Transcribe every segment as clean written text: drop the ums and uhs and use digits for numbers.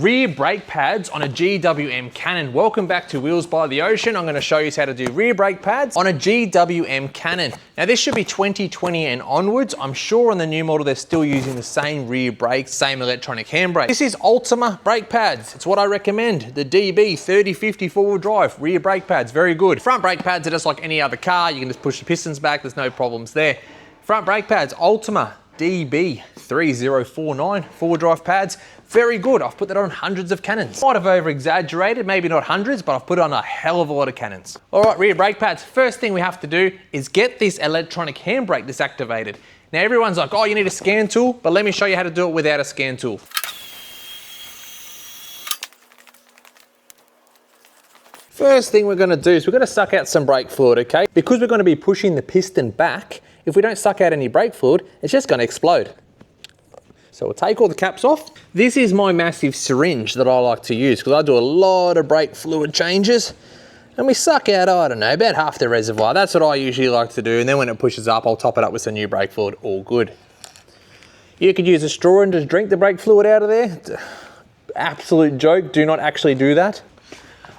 Rear brake pads on a GWM Cannon. Welcome back to Wheels by the Ocean. I'm going to show you how to do rear brake pads on a GWM Cannon. Now this should be 2020 and onwards. I'm sure on the new model they're still using the same rear brakes, same electronic handbrake. This is Ultima brake pads. It's what I recommend. The DB 3050 four-wheel drive rear brake pads, very good. Front brake pads are just like any other car. You can just push the pistons back. There's no problems there. Front brake pads, Ultima DB 3049 four-wheel drive pads. Very good. I've put that on hundreds of Cannons. Might have over-exaggerated, maybe not hundreds, but I've put it on a hell of a lot of Cannons. All right, rear brake pads. First thing we have to do is get this electronic handbrake disactivated. Now everyone's like, oh, you need a scan tool, but let me show you how to do it without a scan tool. First thing we're going to do is we're going to suck out some brake fluid, okay? Because we're going to be pushing the piston back, if we don't suck out any brake fluid, it's just going to explode. So we'll take all the caps off. This is my massive syringe that I like to use because I do a lot of brake fluid changes. And we suck out, I don't know, about half the reservoir. That's what I usually like to do. And then when it pushes up, I'll top it up with some new brake fluid. All good. You could use a straw and just drink the brake fluid out of there. Absolute joke. Do not actually do that.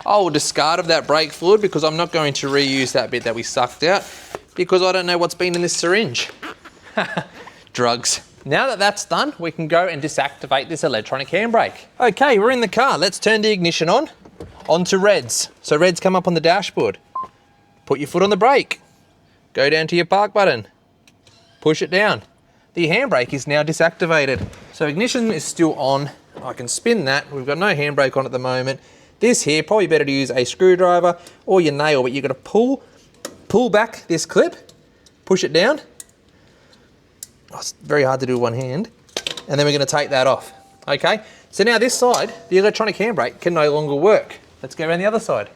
I will discard of that brake fluid because I'm not going to reuse that bit that we sucked out because I don't know what's been in this syringe. Drugs. Now that that's done, we can go and deactivate this electronic handbrake. Okay, we're in the car. Let's turn the ignition on. Onto reds. So reds come up on the dashboard. Put your foot on the brake. Go down to your park button. Push it down. The handbrake is now deactivated. So ignition is still on. I can spin that. We've got no handbrake on at the moment. This here, probably better to use a screwdriver or your nail, but you've got to pull back this clip, push it down. Oh, it's very hard to do with one hand. And then we're going to take that off. Okay, so now this side, the electronic handbrake can no longer work. Let's go around the other side.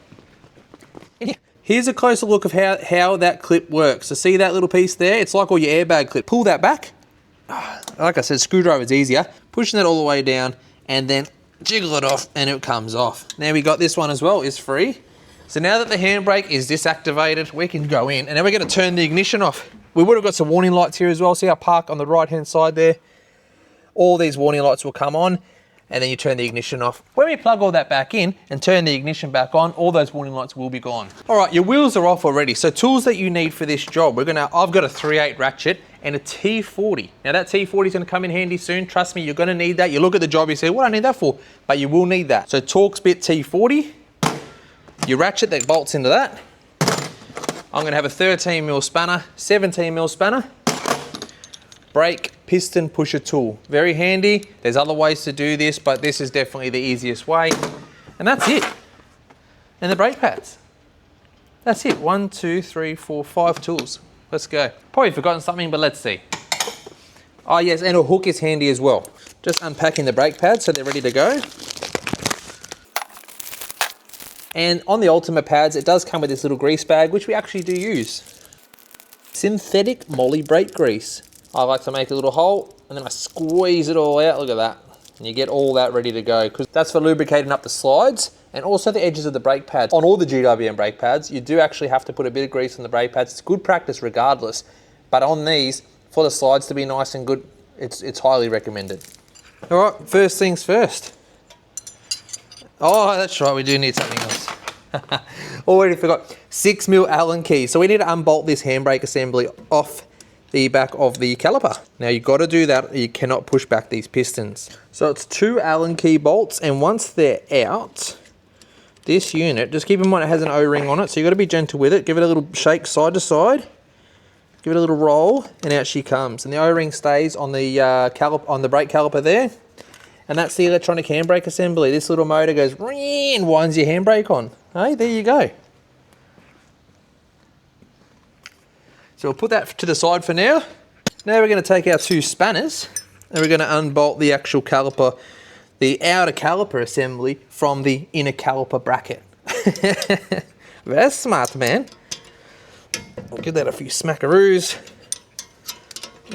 Here's a closer look of how that clip works. So see that little piece there? It's like all your airbag clip. Pull that back. Like I said, screwdriver is easier. Pushing that all the way down and then jiggle it off and it comes off. Now we got this one as well, is free. So now that the handbrake is deactivated, we can go in and then we're going to turn the ignition off. We would have got some warning lights here as well. See our park on the right hand side there? All these warning lights will come on and then you turn the ignition off. When we plug all that back in and turn the ignition back on, all those warning lights will be gone. All right, your wheels are off already. So tools that you need for this job, I've got a 3/8 ratchet and a T40. Now that T40 is going to come in handy soon. Trust me, you're going to need that. You look at the job, you say, what do I need that for? But you will need that. So Torx bit T40, your ratchet that bolts into that. I'm going to have a 13mm spanner, 17mm spanner, brake piston pusher tool. Very handy. There's other ways to do this, but this is definitely the easiest way. And that's it. And the brake pads. That's it. 1, 2, 3, 4, 5 tools. Let's go. Probably forgotten something, but let's see. Oh yes, and a hook is handy as well. Just unpacking the brake pads so they're ready to go. And on the Ultima pads, it does come with this little grease bag, which we actually do use. Synthetic moly brake grease. I like to make a little hole and then I squeeze it all out. Look at that. And you get all that ready to go because that's for lubricating up the slides and also the edges of the brake pads. On all the GWM brake pads, you do actually have to put a bit of grease on the brake pads. It's good practice regardless. But on these, for the slides to be nice and good, it's highly recommended. All right, first things first. Oh, that's right, we do need something else. Already forgot. 6mm Allen key. So we need to unbolt this handbrake assembly off the back of the caliper. Now you've got to do that. You cannot push back these pistons. So it's 2 Allen key bolts, and once they're out, this unit, just keep in mind it has an O-ring on it, so you've got to be gentle with it. Give it a little shake side to side. Give it a little roll, and out she comes. And the O-ring stays on the brake caliper there. And that's the electronic handbrake assembly. This little motor goes and winds your handbrake on. Hey, there you go. So we'll put that to the side for now. Now we're going to take our 2 spanners and we're going to unbolt the actual caliper, the outer caliper assembly from the inner caliper bracket. That's smart, man. I'll give that a few smackaroos.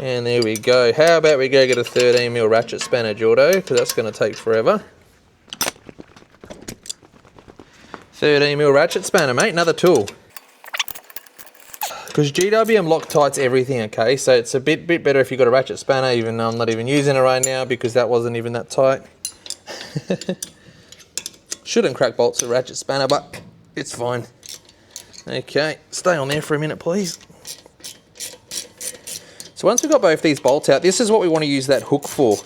And there we go. How about we go get a 13mm ratchet spanner, Jordo, because that's going to take forever. 13mm ratchet spanner, mate, another tool. Because GWM Loctite's everything, okay? So it's a bit better if you've got a ratchet spanner, even though I'm not even using it right now because that wasn't even that tight. Shouldn't crack bolts with a ratchet spanner, but it's fine. Okay, stay on there for a minute, please. So once we've got both these bolts out, this is what we want to use that hook for.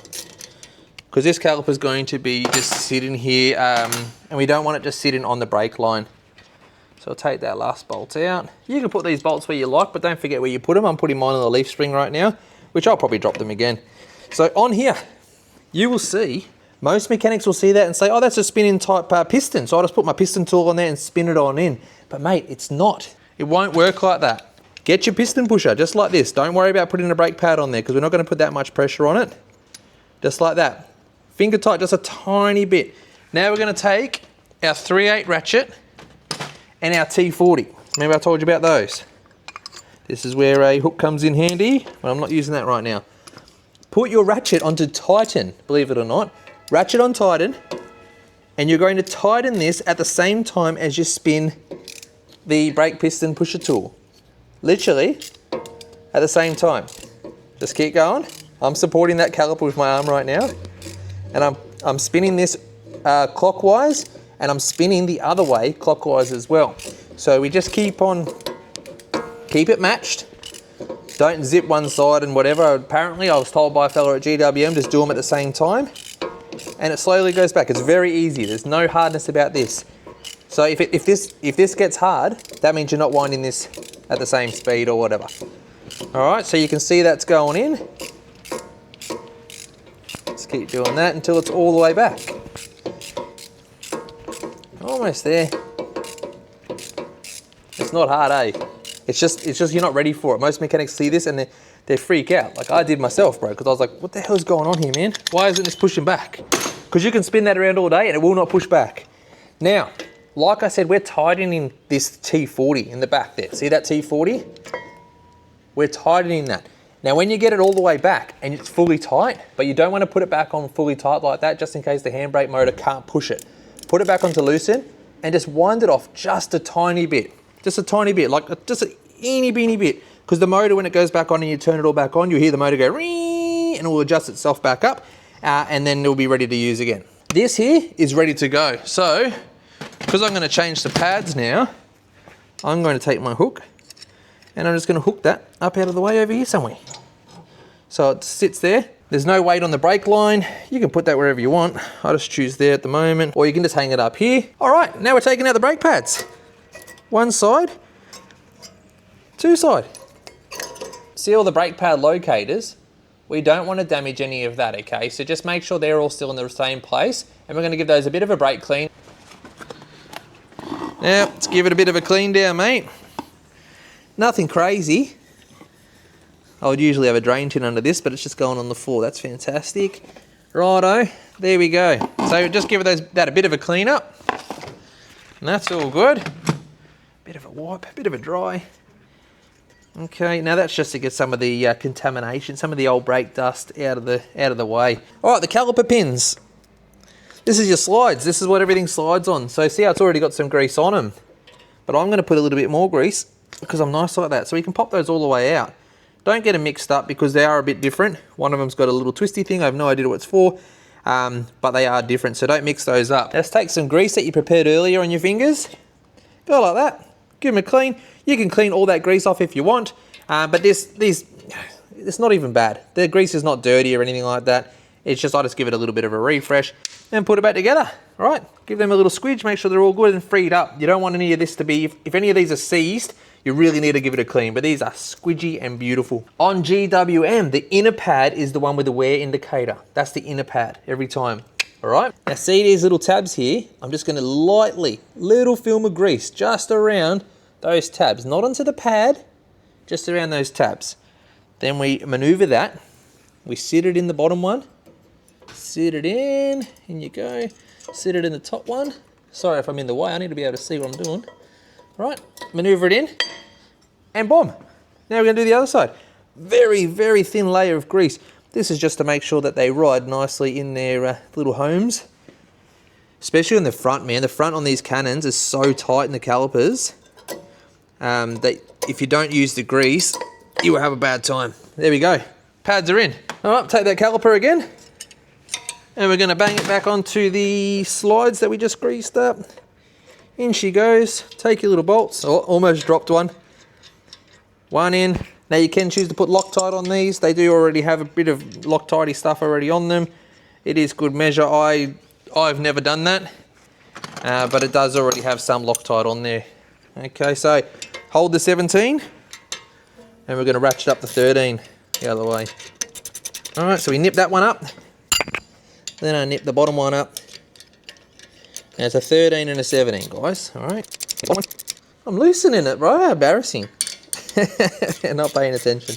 Because this caliper is going to be just sitting here, and we don't want it just sitting on the brake line. So I'll take that last bolt out. You can put these bolts where you like, but don't forget where you put them. I'm putting mine on the leaf spring right now, which I'll probably drop them again. So on here, you will see, most mechanics will see that and say, oh, that's a spinning type piston. So I'll just put my piston tool on there and spin it on in. But mate, it's not. It won't work like that. Get your piston pusher, just like this. Don't worry about putting a brake pad on there because we're not going to put that much pressure on it. Just like that. Finger tight, just a tiny bit. Now we're going to take our 3/8 ratchet and our T40. Remember I told you about those? This is where a hook comes in handy, but I'm not using that right now. Put your ratchet onto tighten, believe it or not. Ratchet on tighten, and you're going to tighten this at the same time as you spin the brake piston pusher tool. Literally, at the same time. Just keep going. I'm supporting that caliper with my arm right now. And I'm spinning this clockwise, and I'm spinning the other way clockwise as well. So we just keep it matched. Don't zip one side and whatever. Apparently, I was told by a fella at GWM, just do them at the same time. And it slowly goes back. It's very easy. There's no hardness about this. So if this gets hard, that means you're not winding this at the same speed or whatever. All right, so you can see that's going in. Just keep doing that until it's all the way back. Almost there. It's not hard, eh? It's just you're not ready for it. Most mechanics see this and they freak out. Like I did myself, bro, because I was like, what the hell's going on here, man? Why isn't this pushing back? Because you can spin that around all day and it will not push back. Now, like I said, we're tightening this T40 in the back there. See that T40? We're tightening that. Now, when you get it all the way back and it's fully tight, but you don't want to put it back on fully tight like that, just in case the handbrake motor can't push it. Put it back onto loosen and just wind it off just a tiny bit. Just a tiny bit, like just a teeny beeny bit. Because the motor, when it goes back on and you turn it all back on, you hear the motor go ring, and it will adjust itself back up, and then it'll be ready to use again. This here is ready to go. So, because I'm going to change the pads now, I'm going to take my hook and I'm just going to hook that up out of the way over here somewhere. So it sits there. There's no weight on the brake line. You can put that wherever you want. I just choose there at the moment, or you can just hang it up here. All right, now we're taking out the brake pads. One side, two side. See all the brake pad locators? We don't want to damage any of that, okay? So just make sure they're all still in the same place, and we're going to give those a bit of a brake clean. Now, let's give it a bit of a clean down, mate. Nothing crazy. I would usually have a drain tin under this, but it's just going on the floor. That's fantastic. Righto, there we go. So just give that a bit of a clean up. And that's all good. Bit of a wipe, bit of a dry. Okay, now that's just to get some of the contamination, some of the old brake dust out of the way. All right, the caliper pins. This is your slides. This is what everything slides on. So see how it's already got some grease on them. But I'm going to put a little bit more grease because I'm nice like that. So we can pop those all the way out. Don't get them mixed up because they are a bit different. One of them's got a little twisty thing. I have no idea what it's for, but they are different. So don't mix those up. Let's take some grease that you prepared earlier on your fingers. Go like that. Give them a clean. You can clean all that grease off if you want, but it's not even bad. The grease is not dirty or anything like that. It's just I just give it a little bit of a refresh and put it back together. All right, give them a little squidge, make sure they're all good and freed up. You don't want any of this to be, if any of these are seized, you really need to give it a clean, but these are squidgy and beautiful. On GWM, the inner pad is the one with the wear indicator. That's the inner pad every time. All right, now see these little tabs here? I'm just gonna lightly, little film of grease just around those tabs, not onto the pad, just around those tabs. Then we maneuver that. We sit it in the bottom one. Sit it in you go. Sit it in the top one. Sorry if I'm in the way, I need to be able to see what I'm doing. All right, maneuver it in, and boom. Now we're gonna do the other side. Very, very thin layer of grease. This is just to make sure that they ride nicely in their little homes. Especially in the front, man. The front on these Cannons is so tight in the calipers that if you don't use the grease, you will have a bad time. There we go. Pads are in. All right, take that caliper again. And we're going to bang it back onto the slides that we just greased up. In she goes. Take your little bolts. Oh, almost dropped one. One in. Now you can choose to put Loctite on these. They do already have a bit of Loctite stuff already on them. It is good measure. I've never done that, but it does already have some Loctite on there. Okay, so hold the 17, and we're going to ratchet up the 13 the other way. All right, so we nip that one up. Then I nip the bottom one up. Now it's a 13 and a 17, guys. All right. I'm loosening it, bro. How embarrassing. Not paying attention.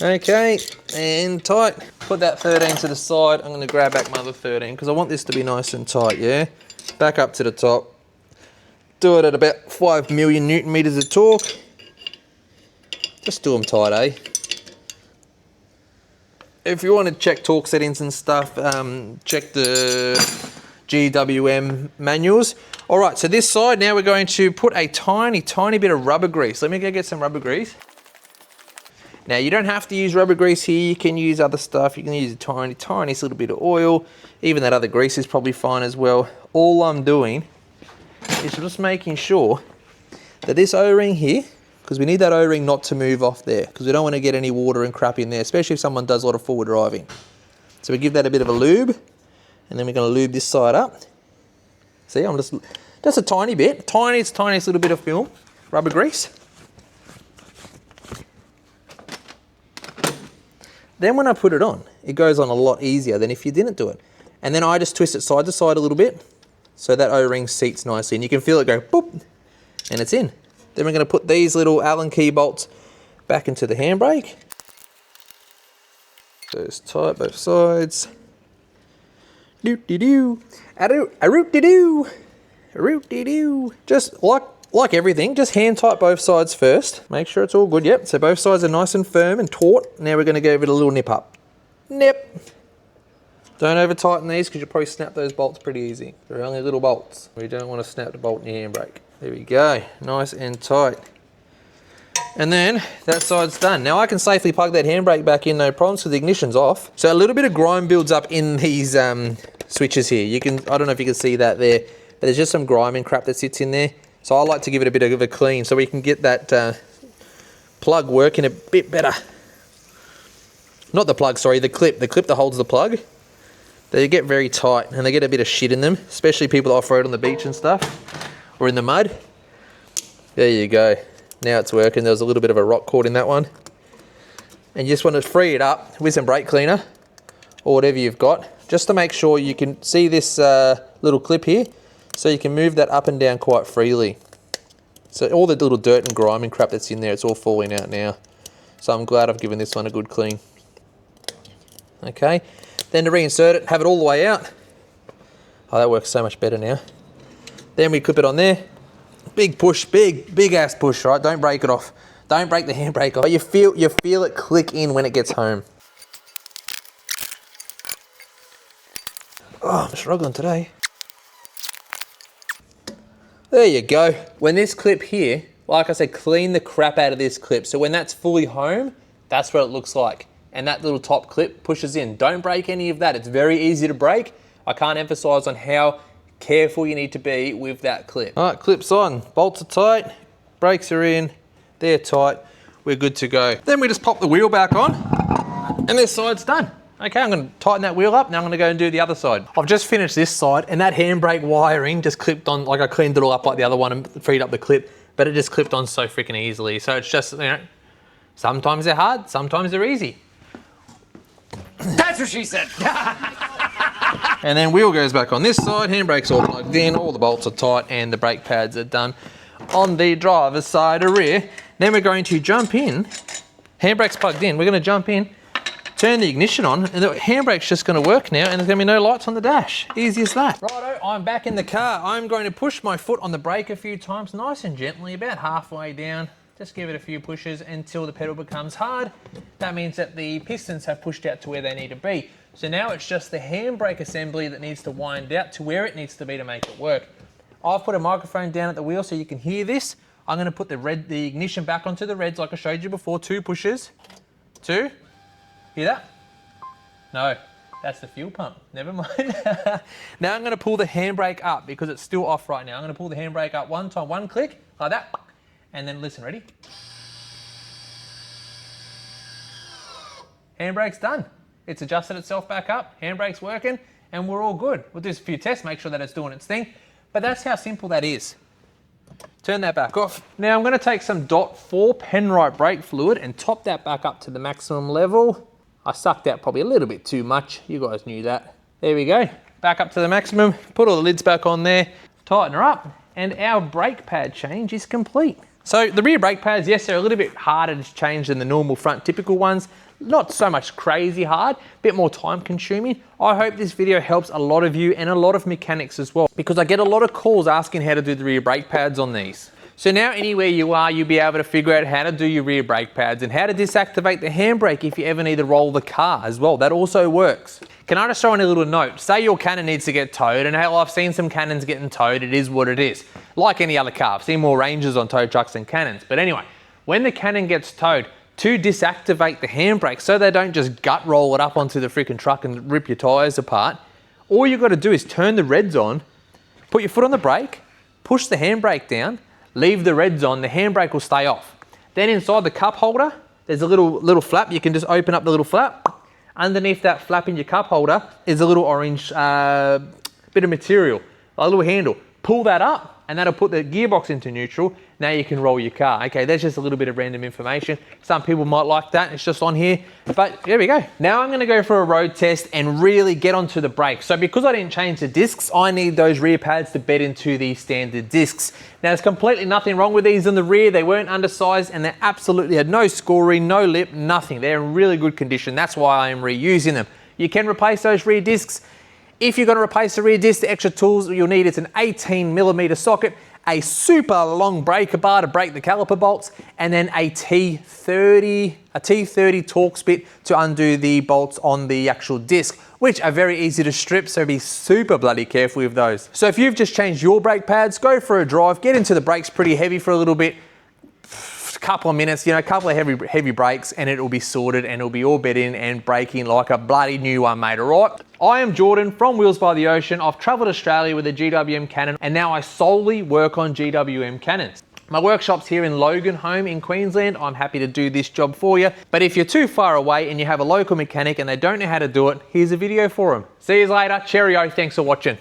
Okay, and tight. Put that 13 to the side. I'm going to grab back my other 13 because I want this to be nice and tight, yeah? Back up to the top. Do it at about 5 million Newton meters of torque. Just do them tight, eh? If you want to check torque settings and stuff, check the GWM manuals. All right, so this side, now we're going to put a tiny bit of rubber grease. Let me go get some rubber grease. Now, you don't have to use rubber grease here. You can use other stuff. You can use a tiny little bit of oil. Even that other grease is probably fine as well. All I'm doing is just making sure that this O-ring here, because we need that O-ring not to move off there, because we don't want to get any water and crap in there, especially if someone does a lot of forward driving. So we give that a bit of a lube, and then we're going to lube this side up. See, I'm just a tiny bit, tiniest little bit of film, rubber grease. Then when I put it on, it goes on a lot easier than if you didn't do it. And then I just twist it side to side a little bit, so that O-ring seats nicely, and you can feel it go boop, and it's in. Then we're going to put these little Allen key bolts back into the handbrake. Goes tight both sides. Doot-de-doo. A-root-de-doo. A-root-de-doo. Just like everything, just hand tight both sides first. Make sure it's all good. Yep, so both sides are nice and firm and taut. Now we're going to give it a little nip up. Nip. Don't over tighten these because you'll probably snap those bolts pretty easy. They're only little bolts. We don't want to snap the bolt in your handbrake. There we go, nice and tight. And then that side's done. Now I can safely plug that handbrake back in, no problems, because the ignition's off. So a little bit of grime builds up in these switches here. You can, I don't know if you can see that there, but there's just some grime and crap that sits in there. So I like to give it a bit of a clean so we can get that plug working a bit better. Not the plug, sorry, the clip that holds the plug. They get very tight and they get a bit of shit in them, especially people off-road on the beach and stuff, or in the mud. There you go. Now it's working. There was a little bit of a rock caught in that one. And you just want to free it up with some brake cleaner or whatever you've got, just to make sure you can see this little clip here, so you can move that up and down quite freely. So all the little dirt and grime and crap that's in there, it's all falling out now. So I'm glad I've given this one a good clean. Okay, then to reinsert it, have it all the way out. Oh, that works so much better now. Then we clip it on there. Big push, big ass push, right? Don't break it off. Don't break the handbrake off. But you feel it click in when it gets home. Oh, I'm struggling today. There you go. When this clip here, like I said, clean the crap out of this clip. So when that's fully home, that's what it looks like. And that little top clip pushes in. Don't break any of that. It's very easy to break. I can't emphasize on how careful you need to be with that clip. All right, clips on. Bolts are tight. Brakes are in. They're tight. We're good to go. Then we just pop the wheel back on and this side's done. Okay, I'm going to tighten that wheel up. Now I'm going to go and do the other side. I've just finished this side and that handbrake wiring just clipped on, like I cleaned it all up like the other one and freed up the clip, but it just clipped on so freaking easily. So it's just, you know, sometimes they're hard, sometimes they're easy. That's what she said. And then wheel goes back on this side, handbrake's all plugged in, all the bolts are tight and the brake pads are done on the driver's side or rear. Then we're going to jump in, handbrake's plugged in, we're going to jump in, turn the ignition on, and the handbrake's just going to work now and there's going to be no lights on the dash. Easy as that. Righto, I'm back in the car. I'm going to push my foot on the brake a few times, nice and gently, about halfway down. Just give it a few pushes until the pedal becomes hard. That means that the pistons have pushed out to where they need to be. So now it's just the handbrake assembly that needs to wind out to where it needs to be to make it work. I've put a microphone down at the wheel so you can hear this. I'm going to put the ignition back onto the reds like I showed you before. 2 pushes. 2. Hear that? No. That's the fuel pump. Never mind. Now I'm going to pull the handbrake up because it's still off right now. I'm going to pull the handbrake up one time, one click, like that. And then listen, ready? Handbrake's done. It's adjusted itself back up, handbrake's working, and we're all good. We'll do a few tests, make sure that it's doing its thing. But that's how simple that is. Turn that back off. Now I'm going to take some .4 Penrite brake fluid and top that back up to the maximum level. I sucked out probably a little bit too much. You guys knew that. There we go. Back up to the maximum. Put all the lids back on there. Tighten her up. And our brake pad change is complete. So the rear brake pads, yes, they're a little bit harder to change than the normal front typical ones. Not so much crazy hard, a bit more time consuming. I hope this video helps a lot of you and a lot of mechanics as well, because I get a lot of calls asking how to do the rear brake pads on these. So now anywhere you are, you'll be able to figure out how to do your rear brake pads and how to deactivate the handbrake if you ever need to roll the car as well. That also works. Can I just throw in a little note? Say your Cannon needs to get towed, and hell, I've seen some Cannons getting towed. It is what it is. Like any other car, I've seen more Rangers on tow trucks than Cannons. But anyway, when the Cannon gets towed, to deactivate the handbrake so they don't just gut roll it up onto the freaking truck and rip your tyres apart, all you've got to do is turn the reds on, put your foot on the brake, push the handbrake down, leave the reds on, the handbrake will stay off. Then inside the cup holder, there's a little flap. You can just open up the little flap. Underneath that flap in your cup holder is a little orange bit of material, a little handle. Pull that up and that'll put the gearbox into neutral. Now you can roll your car. Okay, that's just a little bit of random information. Some people might like that, it's just on here, but there we go. Now I'm gonna go for a road test and really get onto the brakes. So because I didn't change the discs, I need those rear pads to bed into the standard discs. Now there's completely nothing wrong with these in the rear. They weren't undersized and they absolutely had no scoring, no lip, nothing. They're in really good condition. That's why I am reusing them. You can replace those rear discs. If you're gonna replace the rear disc, the extra tools you'll need is an 18mm socket, a super long breaker bar to break the caliper bolts, and then a T40 Torx bit to undo the bolts on the actual disc, which are very easy to strip, so be super bloody careful with those. So if you've just changed your brake pads, go for a drive, get into the brakes pretty heavy for a little bit, couple of minutes, you know, a couple of heavy brakes, and it'll be sorted and it'll be all bed in and braking like a bloody new one, mate, all right? I am Jordan from Wheels by the Ocean. I've traveled Australia with a GWM Cannon, and now I solely work on GWM Cannons. My workshop's here in Logan Home in Queensland. I'm happy to do this job for you. But if you're too far away and you have a local mechanic and they don't know how to do it, here's a video for them. See you later. Cheerio. Thanks for watching.